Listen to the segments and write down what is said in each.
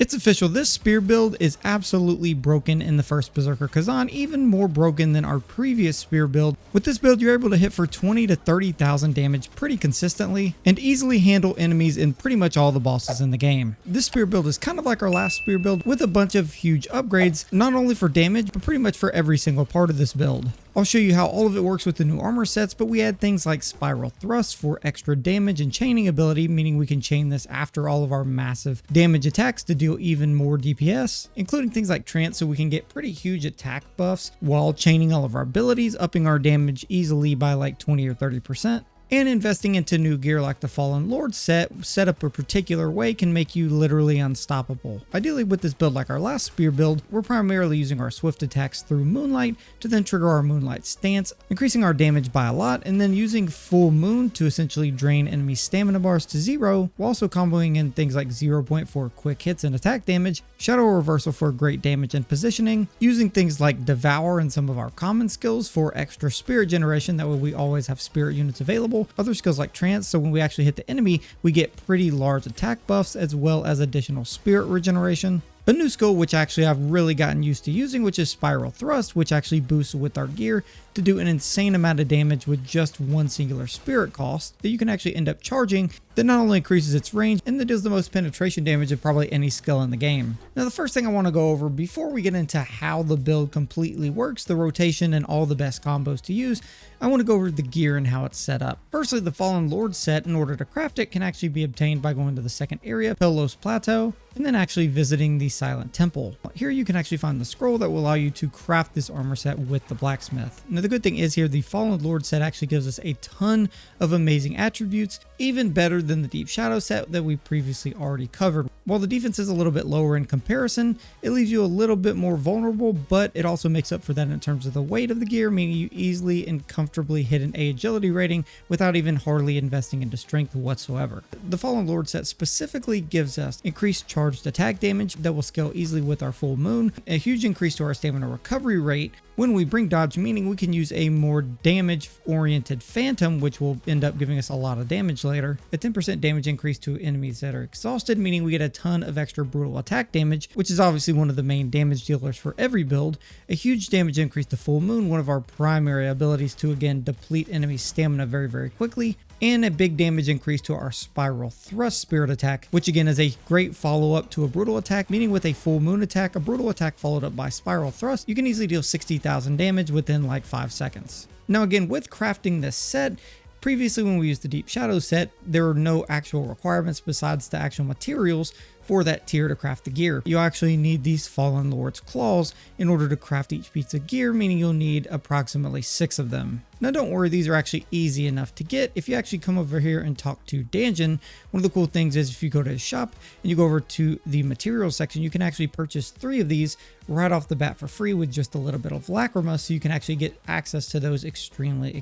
It's official, this spear build is absolutely broken in the first Berserker Khazan, even more broken than our previous spear build. With this build, you're able to hit for 20 to 30,000 damage pretty consistently, and easily handle enemies in pretty much all the bosses in the game. This spear build is kind of like our last spear build, with a bunch of huge upgrades, not only for damage, but pretty much for every single part of this build. I'll show you how all of it works with the new armor sets, but we add things like Spiral Thrust for extra damage and chaining ability, meaning we can chain this after all of our massive damage attacks to deal even more DPS, including things like Trance so we can get pretty huge attack buffs while chaining all of our abilities, upping our damage easily by like 20 or 30%. And investing into new gear like the Fallen Lord set up a particular way can make you literally unstoppable. Ideally with this build like our last spear build, we're primarily using our swift attacks through Moonlight to then trigger our Moonlight stance, increasing our damage by a lot, and then using Full Moon to essentially drain enemy stamina bars to 0, while also comboing in things like 0.4 quick hits and attack damage, Shadow Reversal for great damage and positioning, using things like Devour and some of our common skills for extra spirit generation, that way we always have spirit units available. Other skills like Trance, so when we actually hit the enemy, we get pretty large attack buffs as well as additional spirit regeneration. A new skill which actually I've really gotten used to using, which is Spiral Thrust, which actually boosts with our gear to do an insane amount of damage with just one singular spirit cost that you can actually end up charging, that not only increases its range and that does the most penetration damage of probably any skill in the game. Now the first thing I want to go over before we get into how the build completely works, the rotation and all the best combos to use, I want to go over the gear and how it's set up. Firstly, the Fallen Lord set, in order to craft it, can actually be obtained by going to the second area, Pelos Plateau, and then actually visiting the Silent Temple. Here you can actually find the scroll that will allow you to craft this armor set with the blacksmith. Now the good thing is here, the Fallen Lord set actually gives us a ton of amazing attributes, even better than the Deep Shadow set that we previously already covered. While the defense is a little bit lower in comparison, it leaves you a little bit more vulnerable, but it also makes up for that in terms of the weight of the gear, meaning you easily and comfortably hit an A agility rating without even hardly investing into strength whatsoever. The Fallen Lord set specifically gives us increased charged attack damage that will scale easily with our Full Moon, a huge increase to our stamina recovery rate when we bring dodge, meaning we can use a more damage oriented Phantom, which will end up giving us a lot of damage later, a 10% damage increase to enemies that are exhausted, meaning we get a ton of extra brutal attack damage, which is obviously one of the main damage dealers for every build, a huge damage increase to Full Moon, one of our primary abilities to again deplete enemy stamina very quickly, and a big damage increase to our Spiral Thrust spirit attack, which again is a great follow-up to a brutal attack, meaning with a Full Moon attack, a brutal attack followed up by Spiral Thrust, you can easily deal 60,000 damage within like 5 seconds. Now again, with crafting this set, previously when we used the Deep Shadow set, there were no actual requirements besides the actual materials for that tier to craft the gear. You actually need these Fallen Lord's Claws in order to craft each piece of gear, meaning you'll need approximately 6 of them. Now don't worry, these are actually easy enough to get. If you actually come over here and talk to Danjin, one of the cool things is if you go to his shop and you go over to the materials section, you can actually purchase 3 of these right off the bat for free with just a little bit of Lacrima, so you can actually get access to those extremely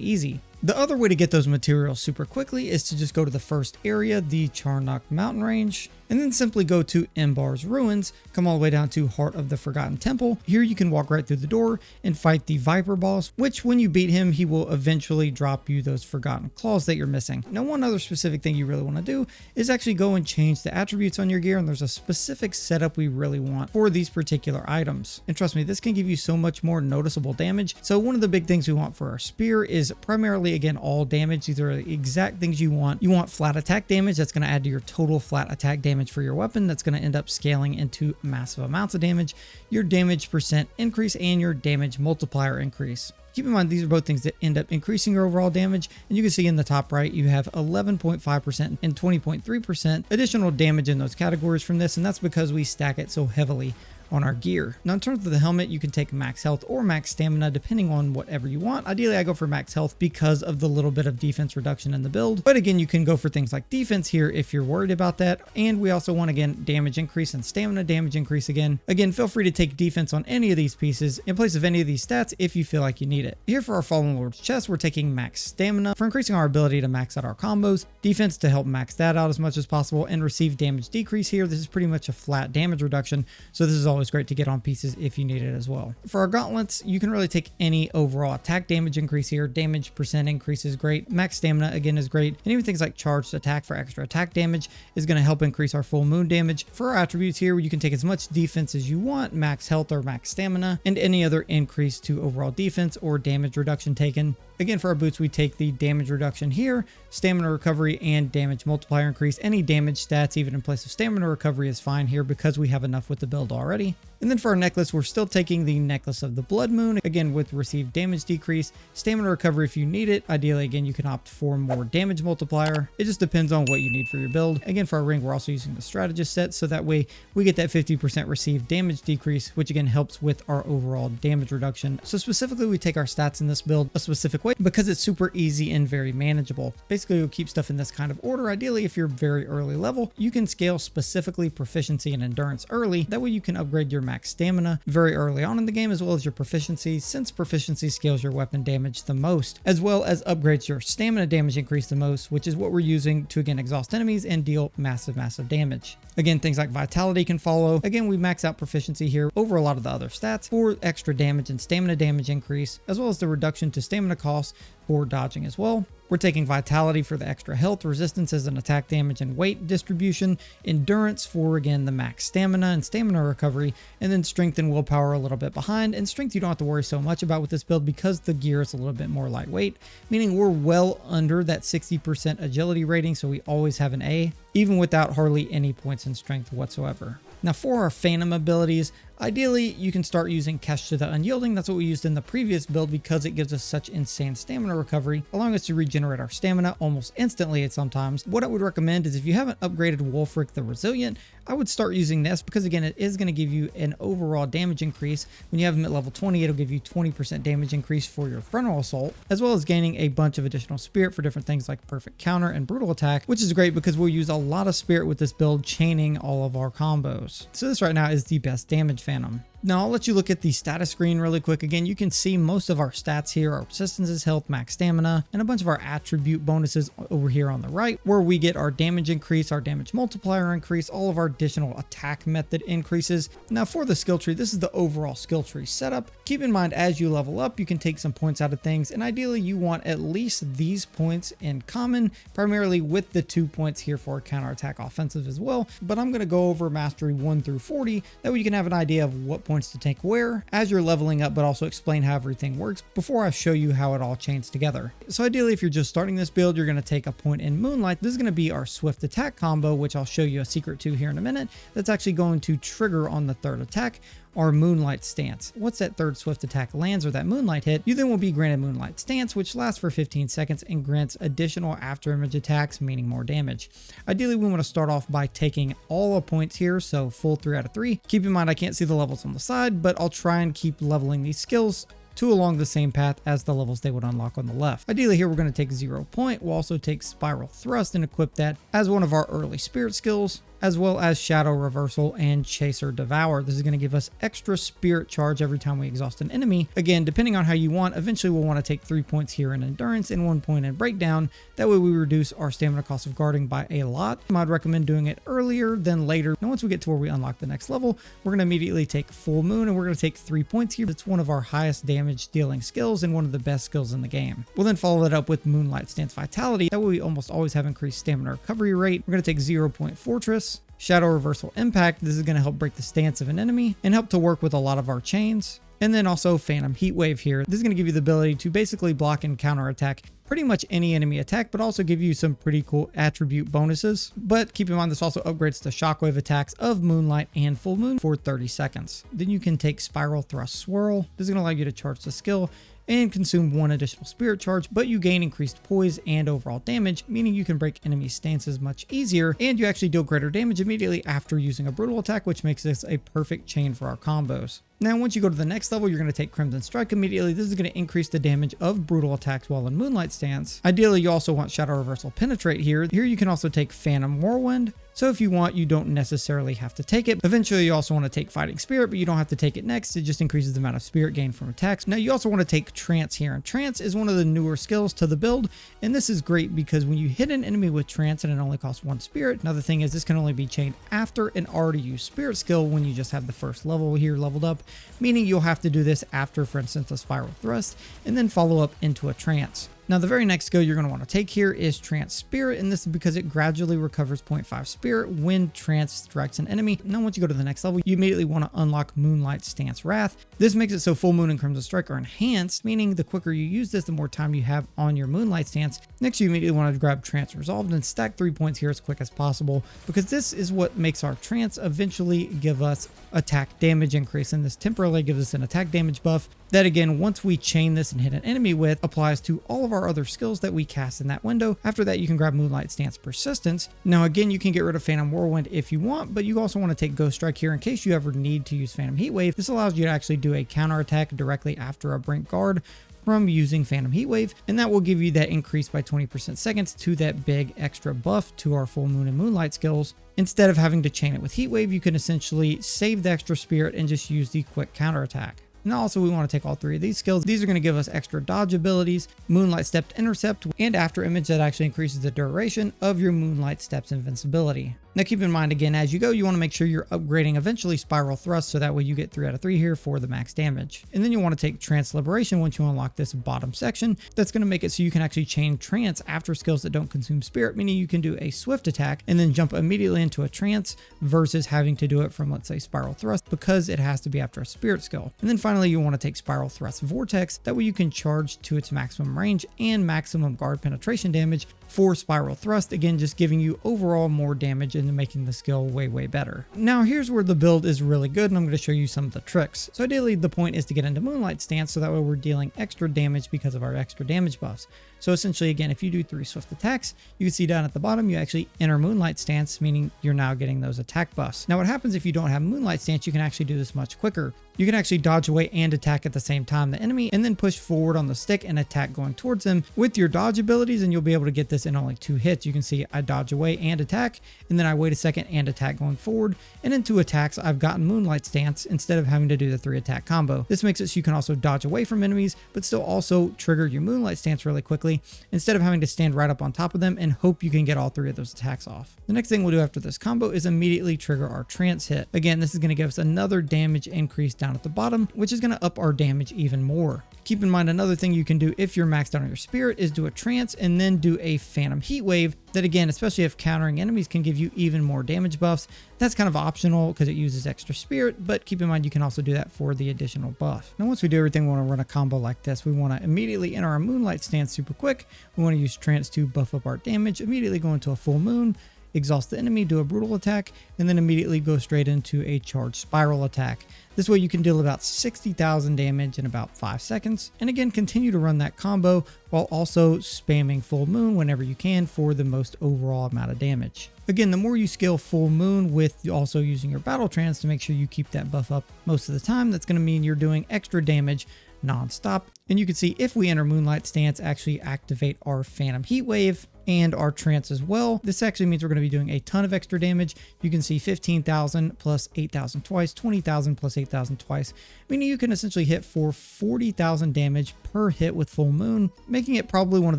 easy. The other way to get those materials super quickly is to just go to the first area, the Charnock mountain range, and then simply go to Embar's Ruins, come all the way down to Heart of the Forgotten Temple. Here you can walk right through the door and fight the Viper boss, which when you beat him, he will eventually drop you those Forgotten Claws that you're missing. Now one other specific thing you really want to do is actually go and change the attributes on your gear, and there's a specific setup we really want for these particular items. And trust me, this can give you so much more noticeable damage. So one of the big things we want for our spear is primarily, again, all damage. These are the exact things you want. You want flat attack damage. That's going to add to your total flat attack damage for your weapon. That's going to end up scaling into massive amounts of damage, your damage percent increase, and your damage multiplier increase. Keep in mind, these are both things that end up increasing your overall damage, and you can see in the top right, you have 11.5% and 20.3% additional damage in those categories from this, and that's because we stack it so heavily on our gear. Now in terms of the helmet, you can take max health or max stamina depending on whatever you want. Ideally I go for max health because of the little bit of defense reduction in the build, but again you can go for things like defense here if you're worried about that. And we also want, again, damage increase and stamina damage increase again. Feel free to take defense on any of these pieces in place of any of these stats if you feel like you need it. Here for our Fallen Lord's chest, we're taking max stamina for increasing our ability to max out our combos, defense to help max that out as much as possible, and receive damage decrease here. This is pretty much a flat damage reduction, so this is always always great to get on pieces if you need it as well. For our gauntlets, you can really take any overall attack damage increase here. Damage percent increase is great. Max stamina again is great. And even things like charged attack for extra attack damage is going to help increase our full moon damage. For our attributes here, you can take as much defense as you want, max health or max stamina, and any other increase to overall defense or damage reduction taken. Again, for our boots, we take the damage reduction here, stamina recovery, and damage multiplier increase. Any damage stats, even in place of stamina recovery, is fine here because we have enough with the build already. And then for our necklace, we're still taking the Necklace of the Blood Moon, again with received damage decrease, stamina recovery if you need it. Ideally, again, you can opt for more damage multiplier. It just depends on what you need for your build. Again, for our ring, we're also using the Strategist set, so that way we get that 50% received damage decrease, which again helps with our overall damage reduction. So specifically, we take our stats in this build a specific way because it's super easy and very manageable. Basically, we'll keep stuff in this kind of order. Ideally, if you're very early level, you can scale specifically proficiency and endurance early. That way you can upgrade your max stamina very early on in the game, as well as your proficiency, since proficiency scales your weapon damage the most, as well as upgrades your stamina damage increase the most, which is what we're using to again exhaust enemies and deal massive damage. Again, things like vitality can follow. Again, we max out proficiency here over a lot of the other stats for extra damage and stamina damage increase, as well as the reduction to stamina costs for dodging as well. We're taking vitality for the extra health, resistance as an attack damage and weight distribution, endurance for again the max stamina and stamina recovery, and then strength and willpower a little bit behind. And strength you don't have to worry so much about with this build because the gear is a little bit more lightweight, meaning we're well under that 60% agility rating, so we always have an A, even without hardly any points in strength whatsoever. Now for our Phantom abilities, ideally you can start using Kesha the Unyielding. That's what we used in the previous build because it gives us such insane stamina recovery, allowing us to regenerate our stamina almost instantly at sometimes. What I would recommend is if you haven't upgraded Wulfric the Resilient, I would start using this because again, it is going to give you an overall damage increase. When you have him at level 20, it'll give you 20% damage increase for your frontal assault, as well as gaining a bunch of additional spirit for different things like perfect counter and brutal attack, which is great because we'll use a lot of spirit with this build, chaining all of our combos. So this right now is the best damage Phantom. Now I'll let you look at the status screen really quick. Again, you can see most of our stats here, our resistances, health, max stamina, and a bunch of our attribute bonuses over here on the right, where we get our damage increase, our damage multiplier increase, all of our additional attack method increases. Now for the skill tree, this is the overall skill tree setup. Keep in mind, as you level up, you can take some points out of things, and ideally you want at least these points in common, primarily with the 2 points here for counterattack offensive as well. But I'm going to go over mastery 1 through 40, that way you can have an idea of what points to take where as you're leveling up, but also explain how everything works before I show you how it all chains together. So ideally, if you're just starting this build, you're going to take a point in Moonlight. This is going to be our swift attack combo, which I'll show you a secret to here in a minute. That's actually going to trigger on the third attack our Moonlight Stance. Once that third swift attack lands or that Moonlight hit, you then will be granted Moonlight Stance, which lasts for 15 seconds and grants additional after image attacks, meaning more damage. Ideally, we want to start off by taking all our points here, so full 3 out of 3. Keep in mind, I can't see the levels on the side, but I'll try and keep leveling these skills along the same path as the levels they would unlock on the left. Ideally here we're going to take 0 point. We'll also take Spiral Thrust and equip that as one of our early spirit skills, as well as Shadow Reversal and Chaser Devour. This is going to give us extra spirit charge every time we exhaust an enemy. Again, depending on how you want, eventually we'll want to take 3 points here in endurance and 1 point in breakdown. That way we reduce our stamina cost of guarding by a lot. I'd recommend doing it earlier than later. And once we get to where we unlock the next level, we're going to immediately take Full Moon, and we're going to take 3 points here. It's one of our highest damage dealing skills and one of the best skills in the game. We'll then follow that up with Moonlight Stance Vitality. That way we almost always have increased stamina recovery rate. We're going to take 0 point Fortress, Shadow Reversal Impact. This is going to help break the stance of an enemy and help to work with a lot of our chains. And then also Phantom Heatwave here. This is going to give you the ability to basically block and counterattack pretty much any enemy attack, but also give you some pretty cool attribute bonuses. But keep in mind, this also upgrades the shockwave attacks of Moonlight and Full Moon for 30 seconds. Then you can take Spiral Thrust Swirl. This is going to allow you to charge the skill and consume 1 additional spirit charge, but you gain increased poise and overall damage, meaning you can break enemy stances much easier, and you actually deal greater damage immediately after using a brutal attack, which makes this a perfect chain for our combos. Now, once you go to the next level, you're going to take Crimson Strike immediately. This is going to increase the damage of brutal attacks while in Moonlight Stance. Ideally, you also want Shadow Reversal Penetrate here. Here you can also take Phantom Whirlwind. So if you want, you don't necessarily have to take it. Eventually, you also want to take Fighting Spirit, but you don't have to take it next. It just increases the amount of spirit gain from attacks. Now, you also want to take Trance here, and Trance is one of the newer skills to the build, and this is great because when you hit an enemy with Trance and it only costs 1 spirit, now the thing is this can only be chained after an already used spirit skill when you just have the first level here leveled up, meaning you'll have to do this after, for instance, a Spiral Thrust, and then follow up into a Trance. Now, the very next skill you're going to want to take here is Trance Spirit, and this is because it gradually recovers 0.5 spirit when Trance strikes an enemy. Now, once you go to the next level, you immediately want to unlock Moonlight Stance Wrath. This makes it so Full Moon and Crimson Strike are enhanced, meaning the quicker you use this, the more time you have on your Moonlight Stance. Next, you immediately want to grab Trance Resolved and stack 3 points here as quick as possible, because this is what makes our Trance eventually give us attack damage increase, and this temporarily gives us an attack damage buff that, again, once we chain this and hit an enemy with, applies to all of our other skills that we cast in that window. After that, you can grab Moonlight Stance Persistence. Now, again, you can get rid of Phantom Whirlwind if you want, but you also want to take Ghost Strike here in case you ever need to use Phantom Heatwave. This allows you to actually do a counter attack directly after a Brink Guard from using Phantom Heatwave, and that will give you that increase by 20% seconds to that big extra buff to our Full Moon and Moonlight skills. Instead of having to chain it with Heatwave, you can essentially save the extra spirit and just use the quick counter attack. Now also we want to take all 3 of these skills. These are going to give us extra dodge abilities, Moonlight Stepped Intercept, and After Image that actually increases the duration of your Moonlight Steps invincibility. Now keep in mind, again, as you go, you want to make sure you're upgrading eventually Spiral Thrust, so that way you get 3 out of 3 here for the max damage. And then you want to take Trance Liberation once you unlock this bottom section. That's going to make it so you can actually chain Trance after skills that don't consume spirit, meaning you can do a swift attack and then jump immediately into a Trance versus having to do it from, let's say, Spiral Thrust, because it has to be after a spirit skill. And then finally, you want to take Spiral Thrust Vortex. That way you can charge to its maximum range and maximum guard penetration damage for Spiral Thrust, again just giving you overall more damage and making the skill way better. Now here's where the build is really good, and I'm going to show you some of the tricks. So ideally the point is to get into Moonlight Stance, so that way we're dealing extra damage because of our extra damage buffs. So essentially, again, if you do 3 swift attacks, you can see down at the bottom you actually enter Moonlight Stance, meaning you're now getting those attack buffs. Now what happens if you don't have Moonlight Stance, you can actually do this much quicker. You can actually dodge away and attack at the same time the enemy, and then push forward on the stick and attack going towards them with your dodge abilities, and you'll be able to get this in only 2 hits. You can see I dodge away and attack, and then I wait a second and attack going forward, and in 2 attacks I've gotten Moonlight Stance instead of having to do the 3 attack combo. This makes it so you can also dodge away from enemies but still also trigger your Moonlight Stance really quickly instead of having to stand right up on top of them and hope you can get all 3 of those attacks off. The next thing we'll do after this combo is immediately trigger our Trance hit. Again, this is going to give us another damage increase down at the bottom, which is going to up our damage even more. Keep in mind, another thing you can do if you're maxed out on your spirit is do a Trance and then do a Phantom Heatwave. That, again, especially if countering enemies, can give you even more damage buffs. That's kind of optional because it uses extra spirit, but keep in mind you can also do that for the additional buff. Now once we do everything, we want to run a combo like this. We want to immediately enter our Moonlight Stance super quick. We want to use Trance to buff up our damage, immediately go into a Full Moon, exhaust the enemy, do a brutal attack, and then immediately go straight into a charged spiral attack. This way you can deal about 60,000 damage in about 5 seconds. And again, continue to run that combo while also spamming Full Moon whenever you can for the most overall amount of damage. Again, the more you scale Full Moon with also using your Battle Trance to make sure you keep that buff up most of the time, that's going to mean you're doing extra damage non-stop. And you can see if we enter Moonlight Stance, actually activate our Phantom Heatwave and our Trance as well. This actually means we're going to be doing a ton of extra damage. You can see 15,000 plus 8,000 twice, 20,000 plus 8,000 twice, meaning you can essentially hit for 40,000 damage per hit with Full Moon, making it probably one of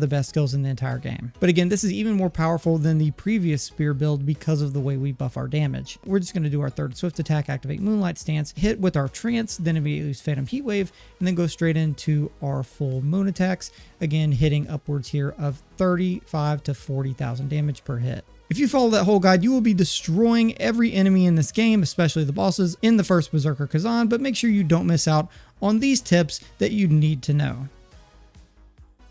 the best skills in the entire game. But again, this is even more powerful than the previous spear build because of the way we buff our damage. We're just going to do our 3rd swift attack, activate Moonlight Stance, hit with our Trance, then immediately use Phantom Heatwave, and then go straight into our Full Moon attacks, again hitting upwards here of 35 to 40,000 damage per hit. If you follow that whole guide, you will be destroying every enemy in this game, especially the bosses in the first Berserker Khazan, but make sure you don't miss out on these tips that you need to know.